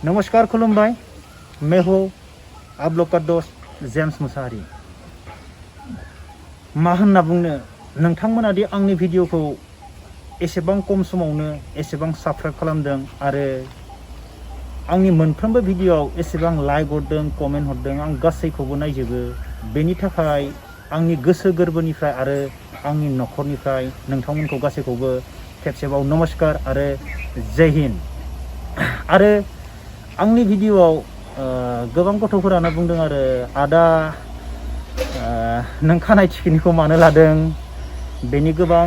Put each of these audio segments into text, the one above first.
नमस्कार खुलुमबाय मैं हूँ आप लोग का दोस्त जेम्स मुसाहारी मा होनना बुंनो नोंथांमोना दि आंनि भिडिअखौ एसेबां खम समावनो एसेबां साबस्क्राइब खालामदों आरो आंनि मोनफ्रोमबो भिडिअआव एसेबां लाइक हरदों कमेन्ट हरदों आं गासैखौबो नायजोबो बेनि थाखाय आंनि गोसो गोरबोनिफ्राय आरो आंनि नखरनिफ्राय नोंथांमोनखौ गासैखौबो खेबसेबाव नमस्कार आरो जय हिन्द आरो आंनि भिडिअआव गोबां गथ'फोरानो बुंदों आरो आदा नों खानाय थिखिनिखौ मानो लादों बेनि गोबां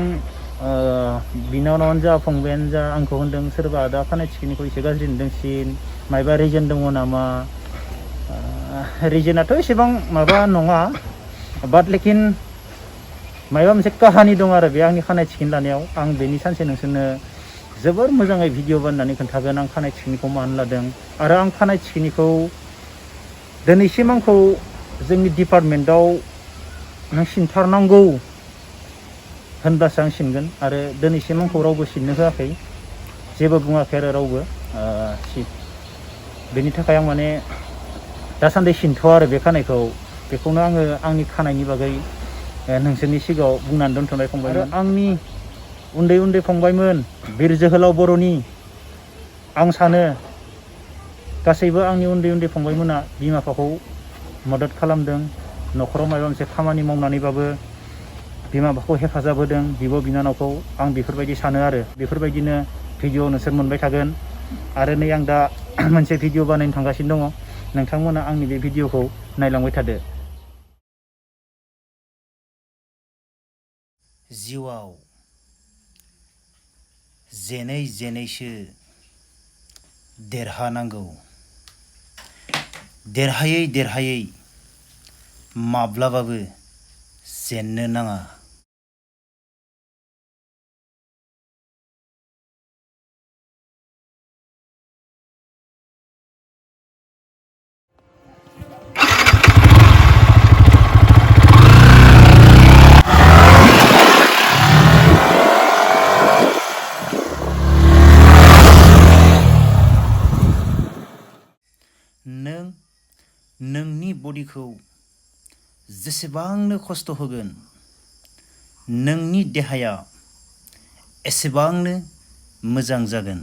बिनानावानो जा फंबायानो जा आंखौ होनदों सोरबा आदा खानाय थिखिनिखौ एसे गाज्रि नुदोंसिन मायबा रिजन दङ नामा रिजनाथ' एसेबां माबा नङा बाट लेकिन मायबा मोनसे काहानि दं आरो बे आंनि खानाय थिखिनि लानायाव आं बेनि सानसे नोंसोरनो जोबोर मोजाङै भिडिअ बानायनानै खोन्थागोन आं खानाय थिखिनिखौ मानो लादों आरो आं खानाय थिखिनिखौ दिनैसिम आंखौ जोंनि डिपार्टमेन्टआव नों सिनथारनांगौ होनबासो आं सिनगोन आरो दिनैसिम आंखौ रावबो सिननो होआखै जेबो बुङाखै आरो रावबो बेनि थाखाय आं माने दासान्दि सिनथ'आ आरो बे खानायखौ बेखौनो आङो आंनि खानायनि बागै नोंसोरनि सिगाङाव बुंनानै दोनथ'नाय फंबाय आरो आंनि उन्दै उन्दै फंबायमोन बिर जोहोलाव बर'नि आं सानो गासैबो आंनि उन्दै उन्दै फंबायमोना बिमा बिफाखौ मदद खालामदों न'खराव माबा मोनसे खामानि मावनानैबाबो बिमा बिफाखौ हेफाजाब होदों बिब' बिनानावखौ आं बेफोरबायदि सानो आरो बेफोरबायदिनो भिडिअ नोंसोर मोनबाय थागोन आरो नै आं दा मोनसे भिडिअ बानायनो थांगासिनो दङ नोंथांमोना आंनि बे भिडिअखौ नायलांबाय थादो जिउआव जेनै जेनैसो देरहानांगौ देरहायै देरहायै माब्लाबाबो जेननो नाङा नोंनि बडिखौ जेसेबांनो खस्थ' होगोन नोंनि देहाया एसेबांनो मोजां जागोन।